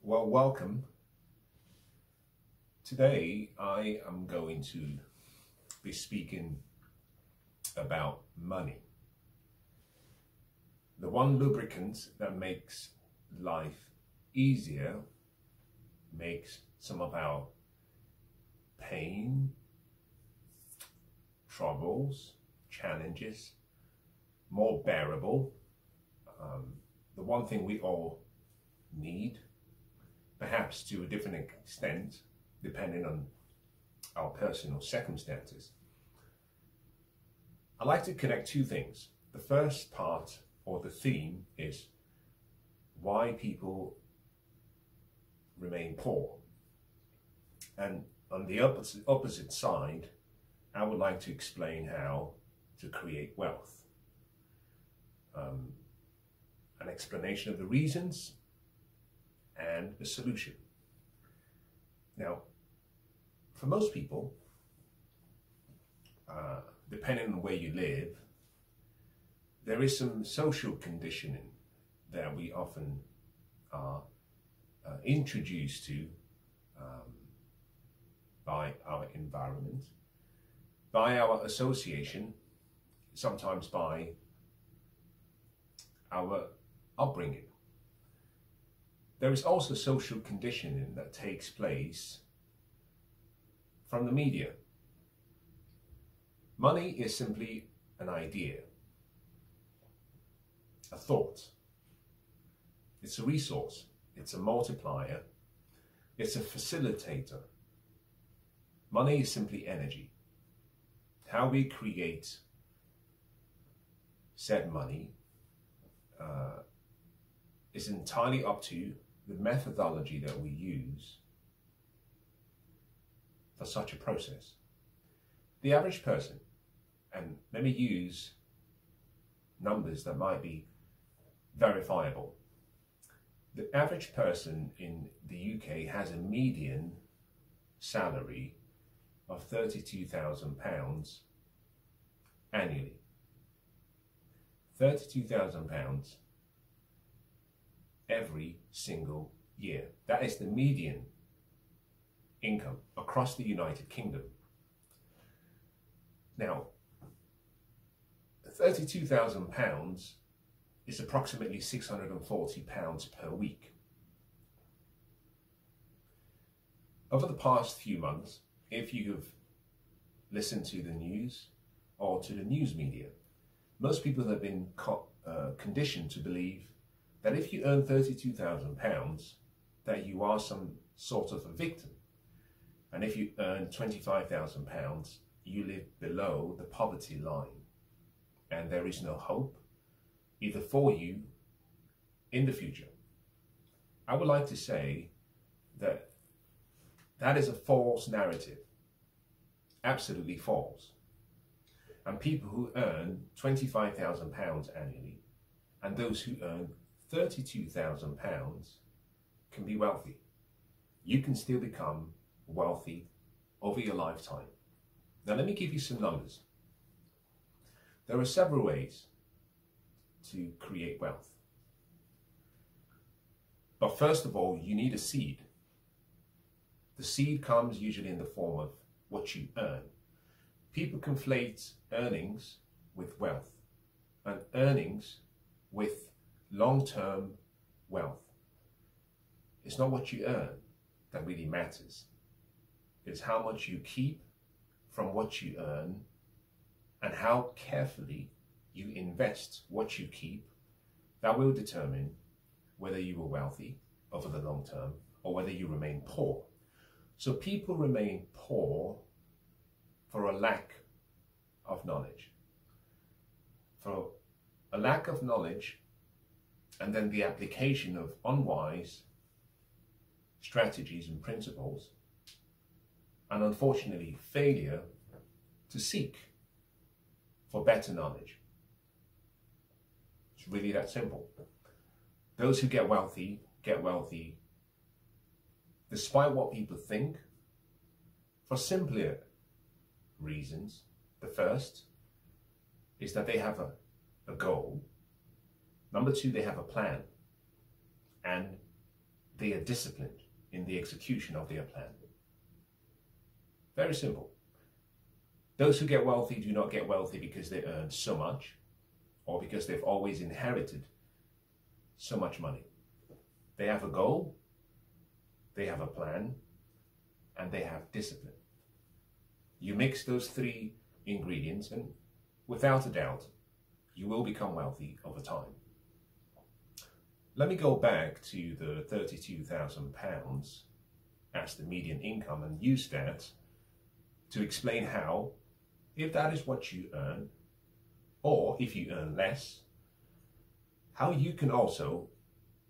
Well, welcome. Today I am going to be speaking about money. The one lubricant that makes life easier, makes some of our pain, troubles, challenges more bearable. The one thing we all need, perhaps to a different extent, depending on our personal circumstances. I like to connect two things. The first part, or the theme, is why people remain poor. And on the opposite side, I would like to explain how to create wealth. An explanation of the reasons and a solution. Now, for most people, depending on where you live, there is some social conditioning that we often are introduced to by our environment, by our association, sometimes by our upbringing. There is also social conditioning that takes place from the media. Money is simply an idea, a thought. It's a resource, it's a multiplier, it's a facilitator. Money is simply energy. How we create said money is entirely up to the methodology that we use for such a process. The average person, and let me use numbers that might be verifiable. The average person in the UK has a median salary of £32,000 annually. £32,000 every single year. That is the median income across the United Kingdom. Now, £32,000 is approximately £640 per week. Over the past few months, if you've listened to the news or to the news media, most people have been conditioned to believe that if you earn £32,000, that you are some sort of a victim. And if you earn £25,000, you live below the poverty line. And there is no hope, either for you in the future. I would like to say that that is a false narrative. Absolutely false. And people who earn £25,000 annually and those who earn £32,000 can be wealthy. You can still become wealthy over your lifetime. Now let me give you some numbers. There are several ways to create wealth. But first of all, you need a seed. The seed comes usually in the form of what you earn. People conflate earnings with wealth and earnings with long-term wealth. It's not what you earn that really matters. It's how much you keep from what you earn and how carefully you invest what you keep. That will determine whether you are wealthy over the long term or whether you remain poor. So people remain poor for a lack of knowledge. For a lack of knowledge and then the application of unwise strategies and principles, and unfortunately failure to seek for better knowledge. It's really that simple. Those who get wealthy despite what people think, for simpler reasons. The first is that they have a goal. Number two, they have a plan. And they are disciplined in the execution of their plan. Very simple. Those who get wealthy do not get wealthy because they earn so much or because they've always inherited so much money. They have a goal, they have a plan, and they have discipline. You mix those three ingredients and without a doubt, you will become wealthy over time. Let me go back to the £32,000 as the median income and use that to explain how, if that is what you earn, or if you earn less, how you can also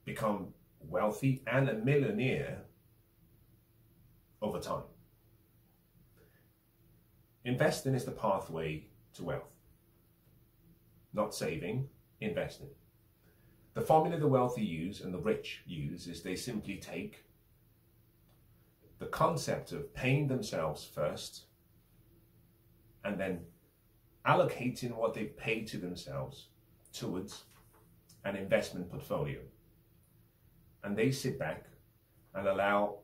become wealthy and a millionaire over time. Investing is the pathway to wealth. Not saving, investing. The formula the wealthy use and the rich use is they simply take the concept of paying themselves first and then allocating what they've paid to themselves towards an investment portfolio. And they sit back and allow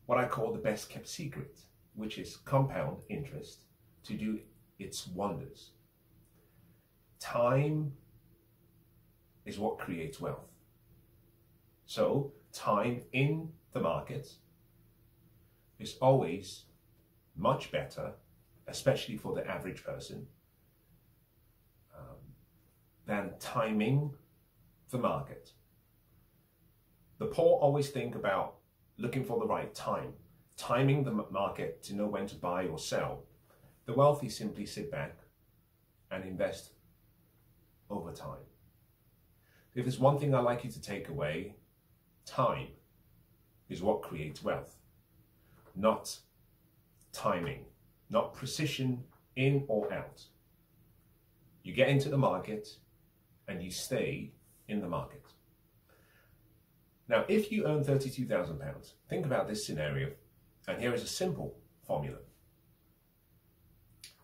what I call the best kept secret, which is compound interest, to do its wonders. Time is what creates wealth. So time in the market is always much better, especially for the average person, than timing the market. The poor always think about looking for the right time, timing the market to know when to buy or sell. The wealthy simply sit back and invest over time. If there's one thing I'd like you to take away, time is what creates wealth, not timing, not precision in or out. You get into the market and you stay in the market. Now, if you earn £32,000, think about this scenario, and here is a simple formula.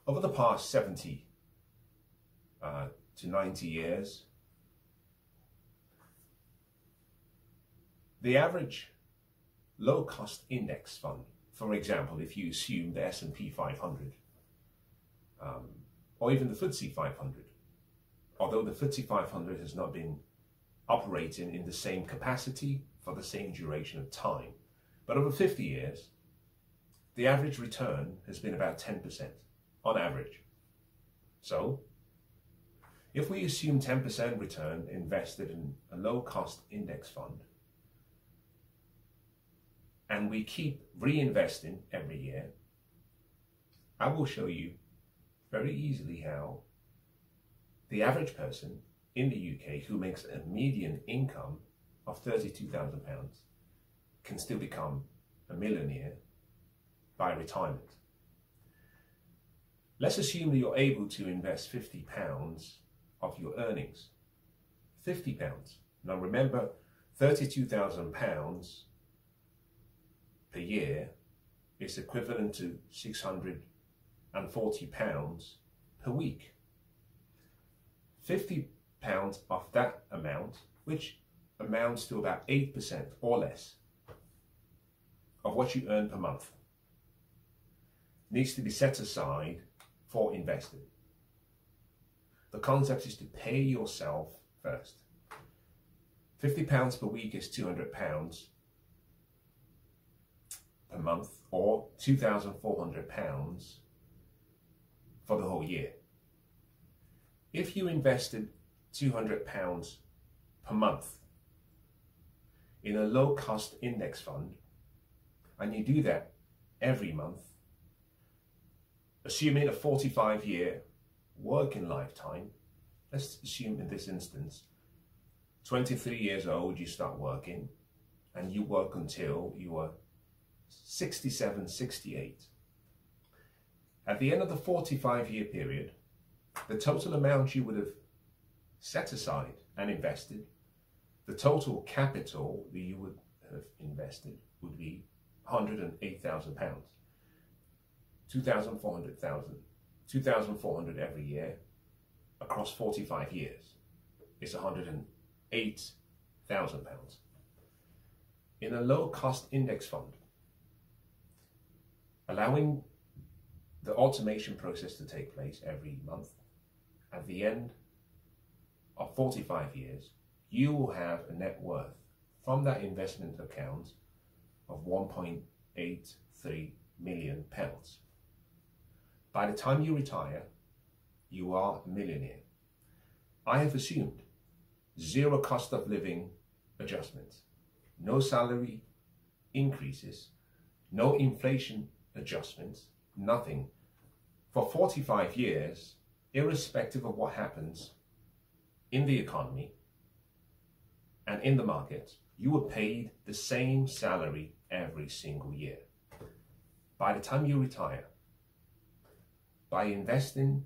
Over the past 70 to 90 years, the average low-cost index fund, for example, if you assume the S&P 500, or even the FTSE 500, although the FTSE 500 has not been operating in the same capacity for the same duration of time, but over 50 years, the average return has been about 10% on average. So, if we assume 10% return invested in a low-cost index fund, and we keep reinvesting every year, I will show you very easily how the average person in the UK who makes a median income of £32,000 can still become a millionaire by retirement. Let's assume that you're able to invest £50 of your earnings. £50. Now remember, £32,000 per year is equivalent to £640 per week. £50 of that amount, which amounts to about 8% or less of what you earn per month, needs to be set aside for investing. The concept is to pay yourself first. £50 per week is £200 per month, or £2,400 for the whole year. If you invested £200 per month in a low-cost index fund, and you do that every month, assuming a 45-year working lifetime, let's assume in this instance, 23 years old you start working, and you work until you are 67, 68. At the end of the 45-year period, the total amount you would have set aside and invested, the total capital that you would have invested would be £108,000. 2,400 every year across 45 years is £108,000. in a low-cost index fund, allowing the automation process to take place every month. At the end of 45 years, you will have a net worth from that investment account of £1.83 million. By the time you retire, you are a millionaire. I have assumed zero cost of living adjustments, no salary increases, no inflation adjustments, nothing. For 45 years, irrespective of what happens in the economy and in the market, you were paid the same salary every single year. By the time you retire, by investing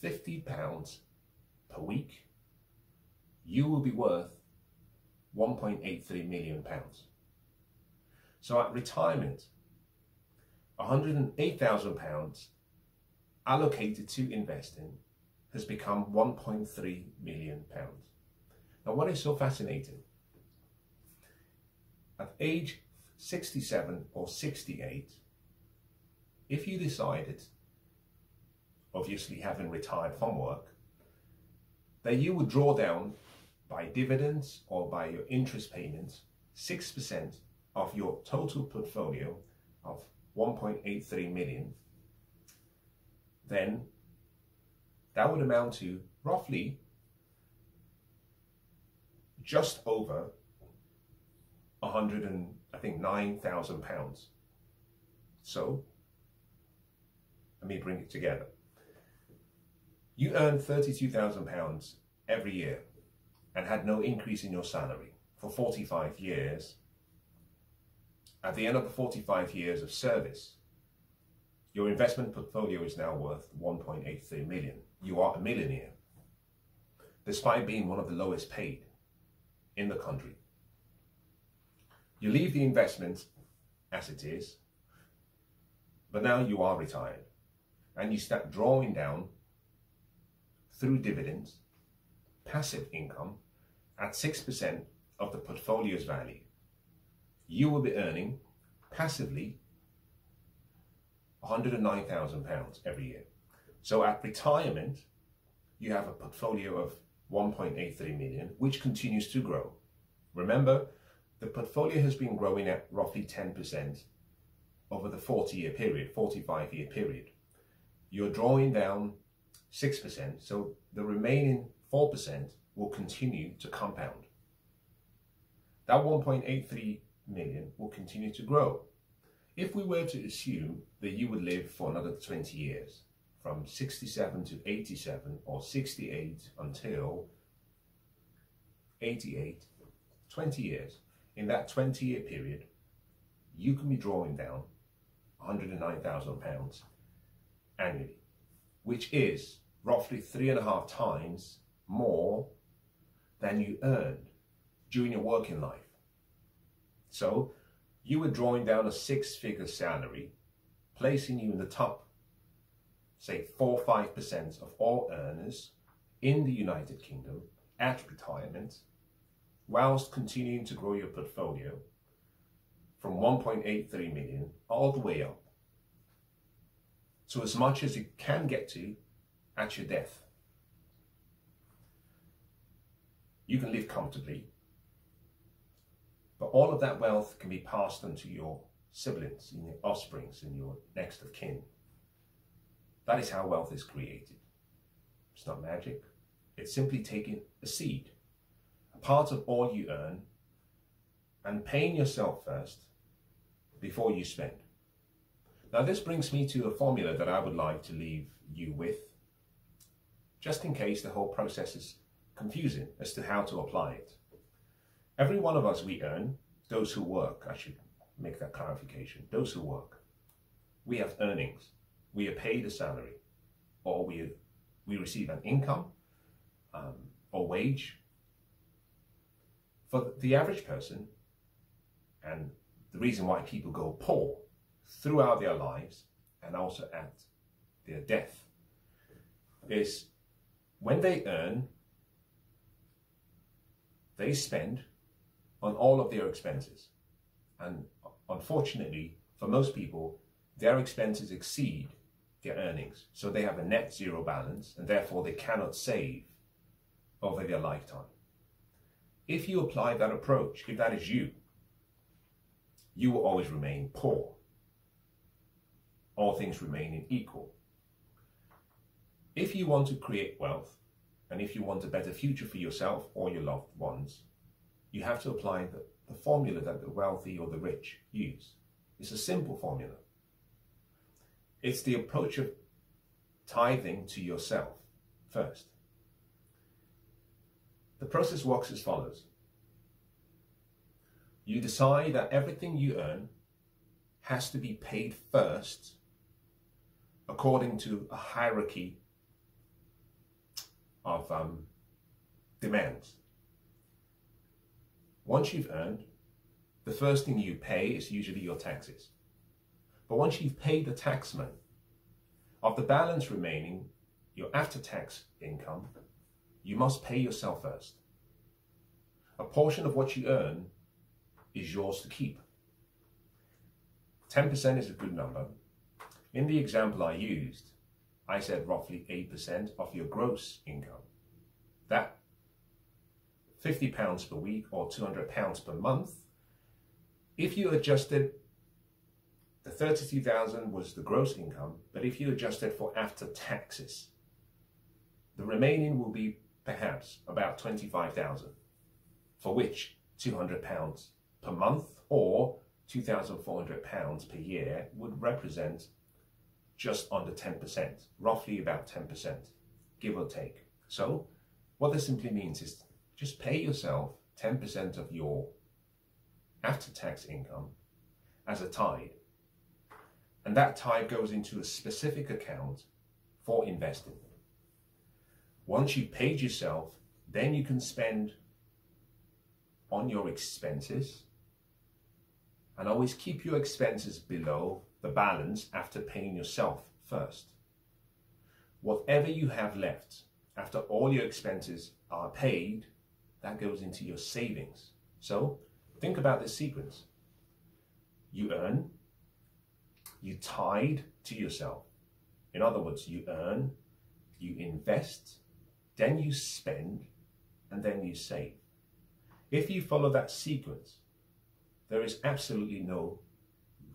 £50 per week, you will be worth £1.83 million. So at retirement, £108,000 allocated to investing has become £1.3 million. Now, what is so fascinating? At age 67 or 68, if you decided, obviously having retired from work, that you would draw down by dividends or by your interest payments 6% of your total portfolio of 1.83 million, then that would amount to roughly just over £9,000. So let me bring it together. You earned £32,000 every year and had no increase in your salary for 45 years. At the end of the 45 years of service, your investment portfolio is now worth 1.83 million. You are a millionaire, despite being one of the lowest paid in the country. You leave the investment as it is, but now you are retired and you start drawing down through dividends, passive income at 6% of the portfolio's value. You will be earning passively £109,000 every year. So at retirement, you have a portfolio of 1.83 million, which continues to grow. Remember, the portfolio has been growing at roughly 10% over the 45-year period. You're drawing down 6%, so the remaining 4% will continue to compound. That 1.83 million will continue to grow. If we were to assume that you would live for another 20 years, from 67 to 87 or 68 until 88, 20 years, in that 20-year period, you can be drawing down £109,000 annually, which is roughly 3.5 times more than you earned during your working life. So you were drawing down a 6-figure salary, placing you in the top, say 4 or 5% of all earners in the United Kingdom at retirement, whilst continuing to grow your portfolio from 1.83 million all the way up to as much as you can get to at your death. You can live comfortably, but all of that wealth can be passed on to your siblings and your offsprings and your next of kin. That is how wealth is created. It's not magic. It's simply taking a seed, a part of all you earn, and paying yourself first before you spend. Now this brings me to a formula that I would like to leave you with, just in case the whole process is confusing as to how to apply it. Every one of us, we earn, those who work, I should make that clarification, those who work. We have earnings, we are paid a salary, or we receive an income or wage. For the average person, and the reason why people go poor throughout their lives and also at their death, is when they earn, they spend on all of their expenses. And unfortunately, for most people, their expenses exceed their earnings. So they have a net zero balance, and therefore they cannot save over their lifetime. If you apply that approach, if that is you, you will always remain poor, all things remaining equal. If you want to create wealth, and if you want a better future for yourself or your loved ones, you have to apply the formula that the wealthy or the rich use. It's a simple formula. It's the approach of tithing to yourself first. The process works as follows. You decide that everything you earn has to be paid first according to a hierarchy of demands. Once you've earned, the first thing you pay is usually your taxes. But once you've paid the taxman, of the balance remaining, your after-tax income, you must pay yourself first. A portion of what you earn is yours to keep. 10% is a good number. In the example I used, I said roughly 8% of your gross income. That £50 per week or £200 per month, if you adjusted, the 32,000 was the gross income, but if you adjusted for after taxes, the remaining will be perhaps about 25,000, for which £200 per month or £2,400 per year would represent just under 10%, roughly about 10%, give or take. So what this simply means is just pay yourself 10% of your after-tax income as a tithe. And that tithe goes into a specific account for investing. Once you've paid yourself, then you can spend on your expenses, and always keep your expenses below the balance after paying yourself first. Whatever you have left after all your expenses are paid, that goes into your savings. So think about this sequence. You earn, you tithe to yourself. In other words, you earn, you invest, then you spend, and then you save. If you follow that sequence, there is absolutely no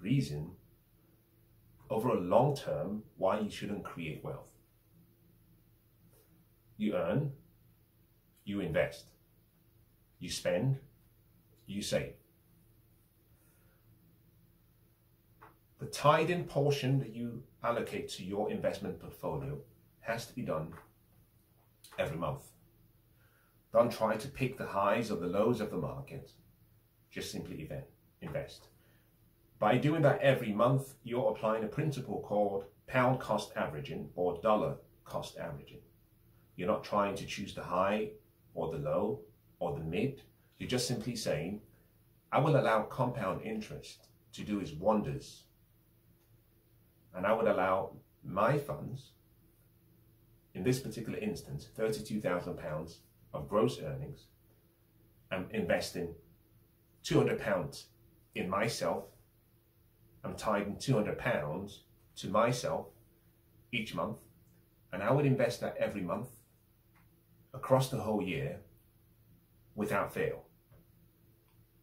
reason over a long term why you shouldn't create wealth. You earn, you invest, you spend, you save. The tied-in portion that you allocate to your investment portfolio has to be done every month. Don't try to pick the highs or the lows of the market. Just simply invest. By doing that every month, you're applying a principle called pound cost averaging or dollar cost averaging. You're not trying to choose the high or the low or the mid. You're just simply saying, I will allow compound interest to do its wonders. And I would allow my funds, in this particular instance, £32,000 of gross earnings, I'm investing £200 in myself. I'm tithing £200 to myself each month, and I would invest that every month across the whole year without fail.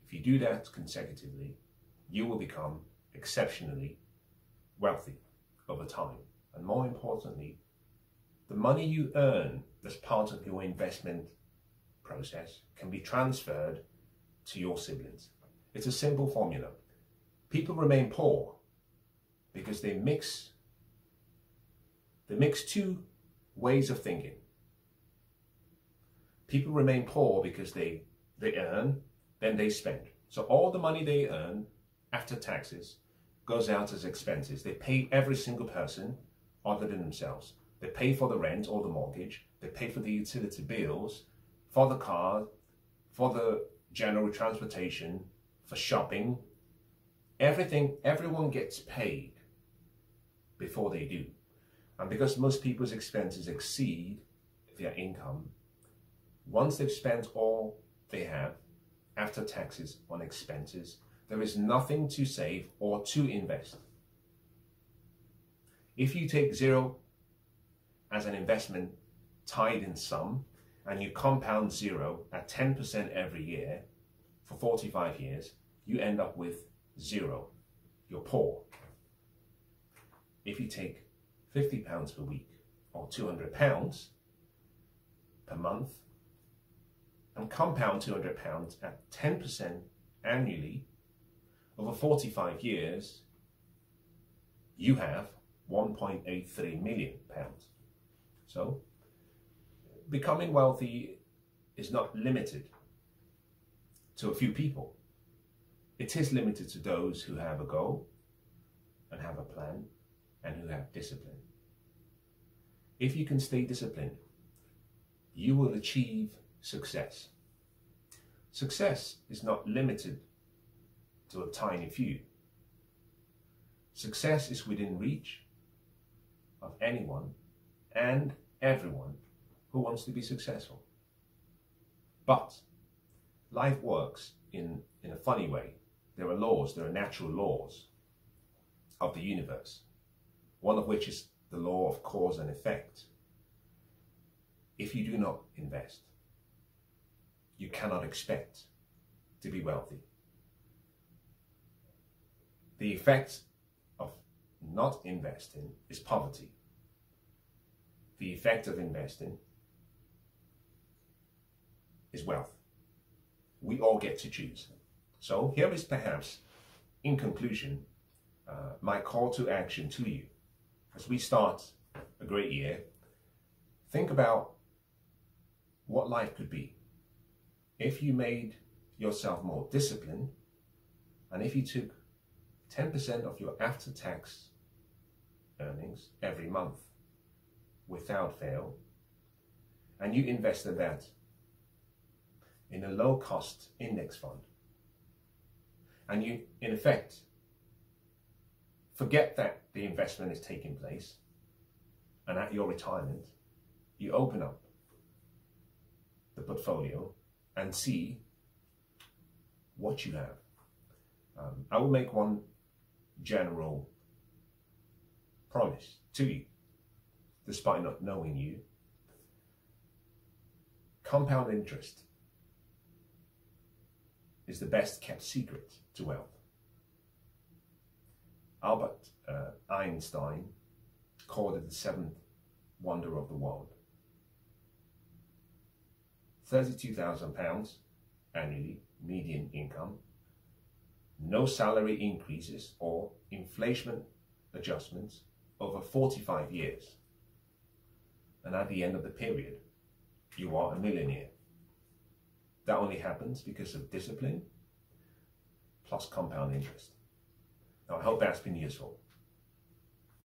If you do that consecutively, you will become exceptionally wealthy over time. And more importantly, the money you earn as part of your investment process can be transferred to your siblings. It's a simple formula. People remain poor because they mix two ways of thinking. People remain poor because they earn, then they spend. So all the money they earn after taxes goes out as expenses. They pay every single person other than themselves. They pay for the rent or the mortgage. They pay for the utility bills, for the car, for the general transportation, for shopping. Everything, everyone gets paid before they do. And because most people's expenses exceed their income, once they've spent all they have after taxes on expenses, there is nothing to save or to invest. If you take zero as an investment tied in sum and you compound zero at 10% every year for 45 years, you end up with zero. You're poor. If you take £50 per week or £200 per month and compound £200 at 10% annually over 45 years, you have £1.83 million. So becoming wealthy is not limited to a few people. It is limited to those who have a goal and have a plan and who have discipline. If you can stay disciplined, you will achieve success. Success is not limited to a tiny few. Success is within reach of anyone and everyone who wants to be successful. But life works in a funny way. There are laws, there are natural laws of the universe, one of which is the law of cause and effect. If you do not invest, you cannot expect to be wealthy. The effect of not investing is poverty. The effect of investing is wealth. We all get to choose. So here is perhaps, in conclusion, my call to action to you. As we start a great year, think about what life could be if you made yourself more disciplined, and if you took 10% of your after-tax earnings every month without fail, and you invested that in a low-cost index fund, and you, in effect, forget that the investment is taking place, and at your retirement, you open up the portfolio and see what you have. I will make one general promise to you, despite not knowing you. Compound interest is the best kept secret to wealth. Albert Einstein called it the seventh wonder of the world. £32,000 annually, median income, no salary increases or inflation adjustments over 45 years. And at the end of the period, you are a millionaire. That only happens because of discipline plus compound interest. Now, I hope that's been useful.